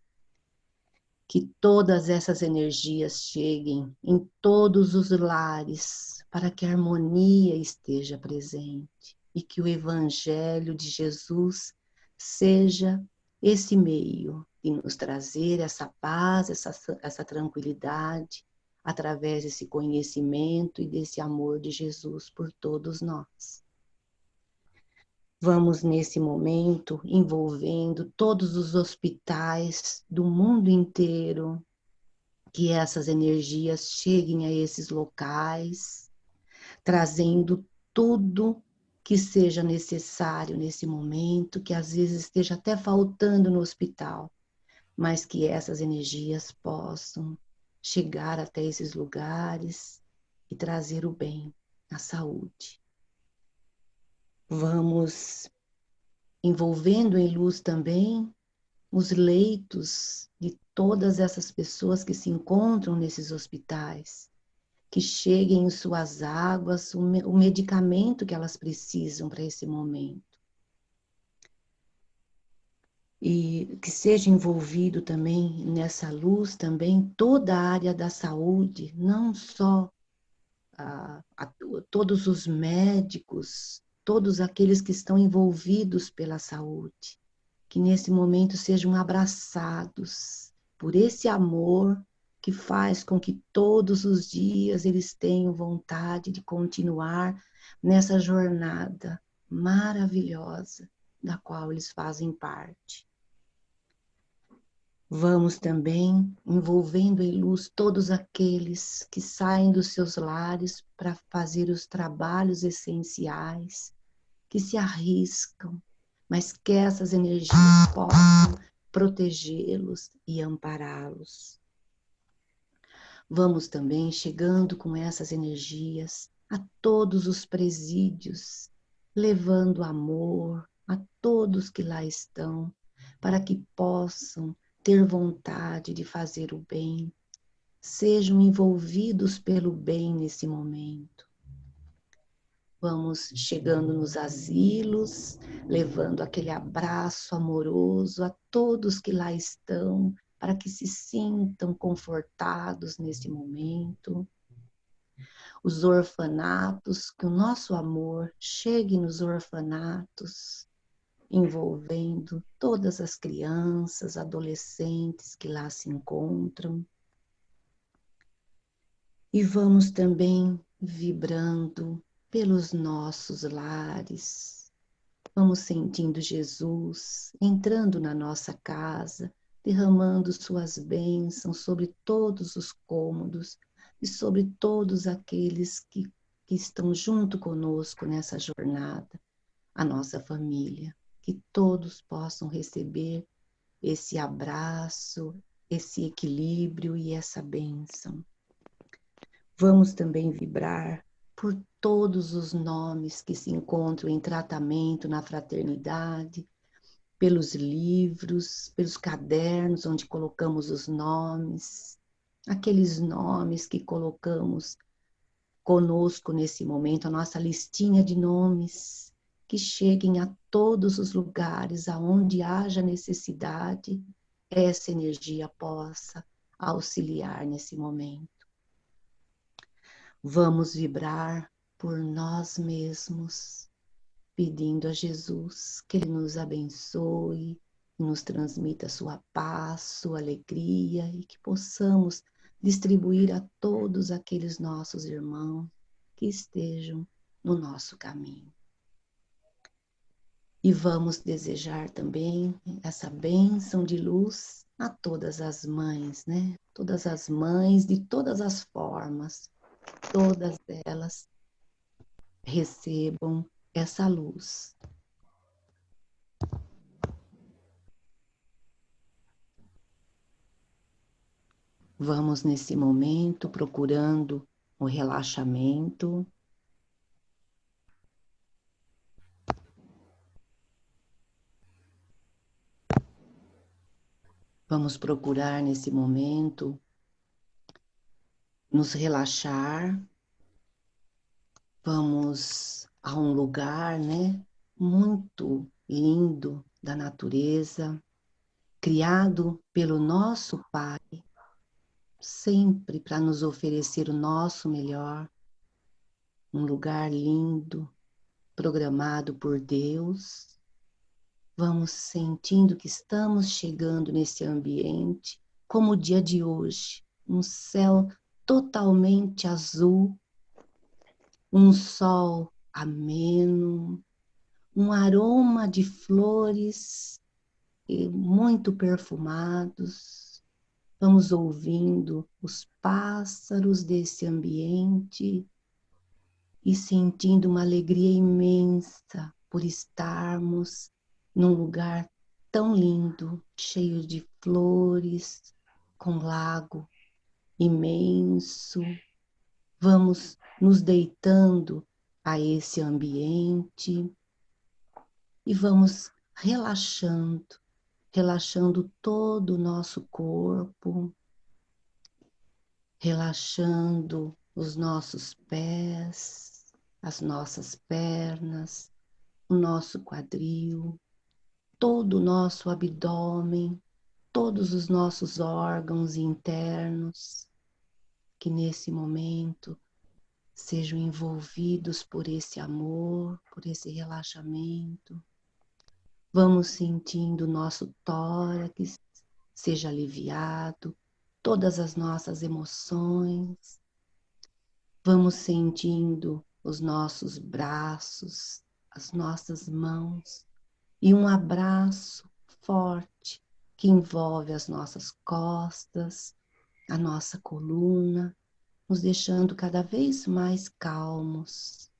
Que todas essas energias cheguem em todos os lares para que a harmonia esteja presente e que o Evangelho de Jesus seja esse meio de nos trazer essa paz, essa tranquilidade, através desse conhecimento e desse amor de Jesus por todos nós. Vamos, nesse momento, envolvendo todos os hospitais do mundo inteiro, que essas energias cheguem a esses locais, trazendo tudo que seja necessário nesse momento, que às vezes esteja até faltando no hospital, mas que essas energias possam chegar até esses lugares e trazer o bem, a saúde. Vamos envolvendo em luz também os leitos de todas essas pessoas que se encontram nesses hospitais, que cheguem em suas águas o medicamento que elas precisam para esse momento. E que seja envolvido também nessa luz também toda a área da saúde, não só todos os médicos, todos aqueles que estão envolvidos pela saúde, que nesse momento sejam abraçados por esse amor que faz com que todos os dias eles tenham vontade de continuar nessa jornada maravilhosa da qual eles fazem parte. Vamos também envolvendo em luz todos aqueles que saem dos seus lares para fazer os trabalhos essenciais, que se arriscam, mas que essas energias possam protegê-los e ampará-los. Vamos também chegando com essas energias a todos os presídios, levando amor a todos que lá estão, para que possam ter vontade de fazer o bem, sejam envolvidos pelo bem nesse momento. Vamos chegando nos asilos, levando aquele abraço amoroso a todos que lá estão, para que se sintam confortados nesse momento. Os orfanatos, que o nosso amor chegue nos orfanatos, envolvendo todas as crianças, adolescentes que lá se encontram. E vamos também vibrando pelos nossos lares. Vamos sentindo Jesus entrando na nossa casa, derramando suas bênçãos sobre todos os cômodos e sobre todos aqueles que estão junto conosco nessa jornada, a nossa família. Que todos possam receber esse abraço, esse equilíbrio e essa bênção. Vamos também vibrar por todos os nomes que se encontram em tratamento na fraternidade, pelos livros, pelos cadernos onde colocamos os nomes, aqueles nomes que colocamos conosco nesse momento, a nossa listinha de nomes, que cheguem a todos os lugares aonde haja necessidade, essa energia possa auxiliar nesse momento. Vamos vibrar por nós mesmos, pedindo a Jesus que Ele nos abençoe, nos transmita sua paz, sua alegria e que possamos distribuir a todos aqueles nossos irmãos que estejam no nosso caminho. E vamos desejar também essa bênção de luz a todas as mães, né? Todas as mães de todas as formas, todas elas recebam essa luz. Vamos nesse momento procurando o relaxamento. Vamos procurar nesse momento nos relaxar. Vamos a um lugar, né, muito lindo da natureza, criado pelo nosso Pai, sempre para nos oferecer o nosso melhor. Um lugar lindo, programado por Deus. Vamos sentindo que estamos chegando nesse ambiente, como o dia de hoje, um céu totalmente azul, um sol ameno, um aroma de flores muito perfumados. Vamos ouvindo os pássaros desse ambiente e sentindo uma alegria imensa por estarmos num lugar tão lindo, cheio de flores, com lago imenso. Vamos nos deitando a esse ambiente e vamos relaxando todo o nosso corpo, relaxando os nossos pés, as nossas pernas, o nosso quadril, todo o nosso abdômen, todos os nossos órgãos internos, que nesse momento sejam envolvidos por esse amor, por esse relaxamento. Vamos sentindo o nosso tórax seja aliviado, todas as nossas emoções. Vamos sentindo os nossos braços, as nossas mãos e um abraço forte que envolve as nossas costas, a nossa coluna, nos deixando cada vez mais calmos.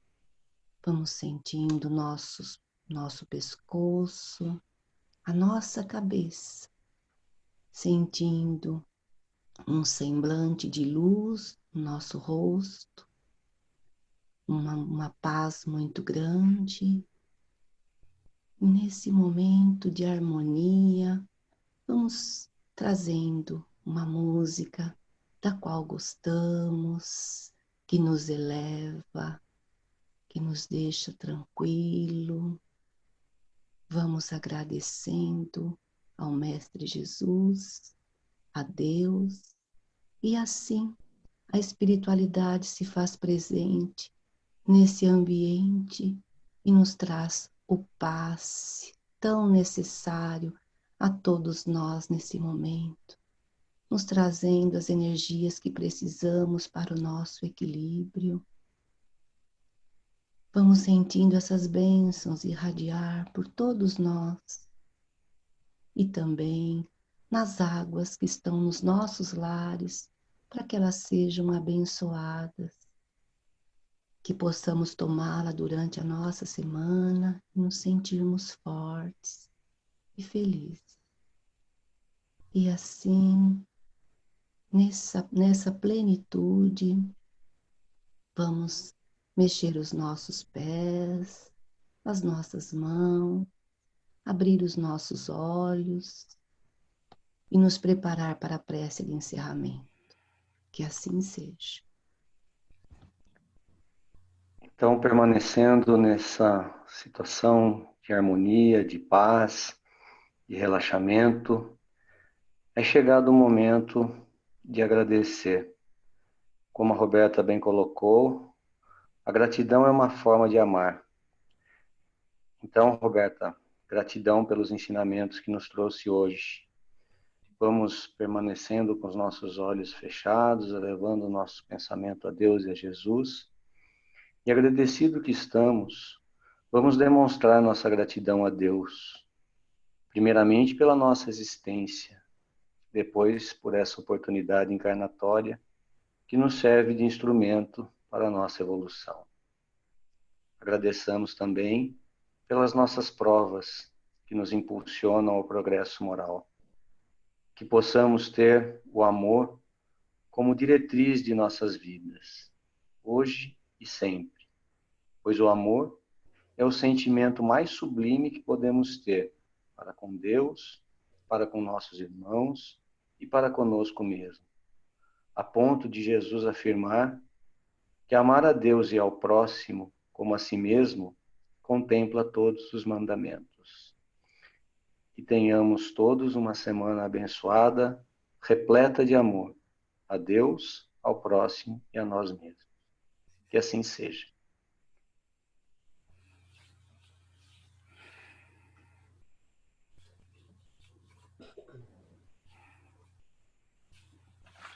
Vamos sentindo nosso pescoço, a nossa cabeça, sentindo um semblante de luz no nosso rosto, uma paz muito grande. Nesse momento de harmonia, vamos trazendo uma música da qual gostamos, que nos eleva, que nos deixa tranquilo. Vamos agradecendo ao Mestre Jesus, a Deus, e assim a espiritualidade se faz presente nesse ambiente e nos traz o passe tão necessário a todos nós nesse momento, nos trazendo as energias que precisamos para o nosso equilíbrio. Vamos sentindo essas bênçãos irradiar por todos nós e também nas águas que estão nos nossos lares, para que elas sejam abençoadas, que possamos tomá-la durante a nossa semana e nos sentirmos fortes e felizes. E assim, nessa plenitude, vamos mexer os nossos pés, as nossas mãos, abrir os nossos olhos e nos preparar para a prece de encerramento. Que assim seja. Então, permanecendo nessa situação de harmonia, de paz, de relaxamento, é chegado o momento de agradecer. Como a Roberta bem colocou, a gratidão é uma forma de amar. Então, Roberta, gratidão pelos ensinamentos que nos trouxe hoje. Vamos permanecendo com os nossos olhos fechados, elevando o nosso pensamento a Deus e a Jesus. E agradecido que estamos, vamos demonstrar nossa gratidão a Deus. Primeiramente pela nossa existência, depois por essa oportunidade encarnatória que nos serve de instrumento para a nossa evolução. Agradeçamos também pelas nossas provas que nos impulsionam ao progresso moral. Que possamos ter o amor como diretriz de nossas vidas, hoje e sempre, pois o amor é o sentimento mais sublime que podemos ter para com Deus, para com nossos irmãos e para conosco mesmo, a ponto de Jesus afirmar que amar a Deus e ao próximo como a si mesmo contempla todos os mandamentos. Que tenhamos todos uma semana abençoada, repleta de amor a Deus, ao próximo e a nós mesmos. Que assim seja.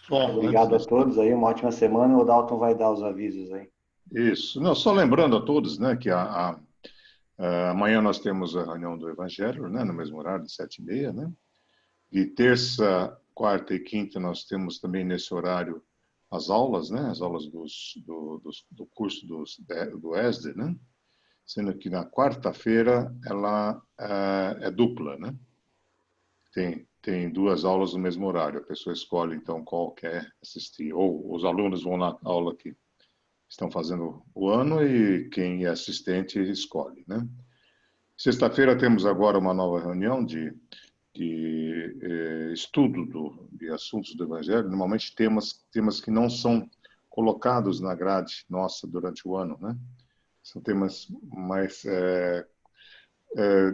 Bom, Obrigado a todos aí, uma ótima semana. O Dalton vai dar os avisos aí. isso. Não, só lembrando a todos, né, que amanhã nós temos a reunião do Evangelho, né, no mesmo horário, de 7h30, né? De terça, quarta e quinta nós temos também nesse horário as aulas, né, as aulas do curso do ESDE, né? Sendo que na quarta-feira ela é dupla, né? Tem 2 aulas no mesmo horário. A pessoa escolhe, então, qual quer assistir. Ou os alunos vão na aula que estão fazendo o ano e quem é assistente escolhe, né? Sexta-feira temos agora uma nova reunião de estudo de assuntos do Evangelho. Normalmente temas que não são colocados na grade nossa durante o ano, né? São temas mais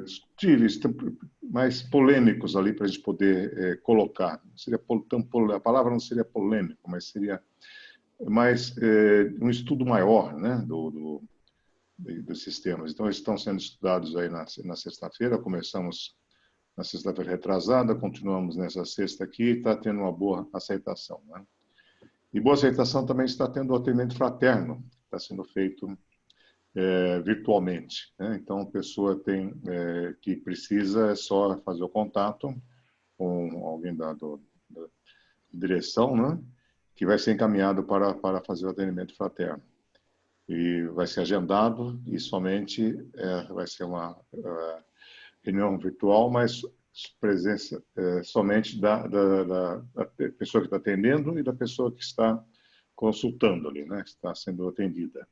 discutíveis, mais polêmicos ali para a gente poder colocar. A palavra não seria polêmico, mas seria mais um estudo maior, né, dos sistemas. Então, eles estão sendo estudados aí na sexta-feira. Começamos na sexta-feira retrasada, continuamos nessa sexta aqui, está tendo uma boa aceitação, né? E boa aceitação também está tendo o atendimento fraterno, que está sendo feito virtualmente, né? Então, a pessoa que precisa é só fazer o contato com alguém da direção, né? Que vai ser encaminhado para fazer o atendimento fraterno. E vai ser agendado e somente vai ser uma reunião virtual, mas presença somente da pessoa que está atendendo e da pessoa que está consultando ali, né? Que está sendo atendida.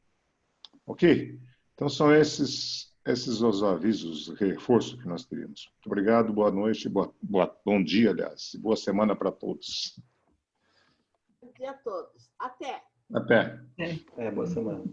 Ok? Então, são esses os avisos, reforço que nós teríamos. Muito obrigado, boa noite, bom dia, aliás, e boa semana para todos. Bom dia a todos. Até. Até. Boa semana.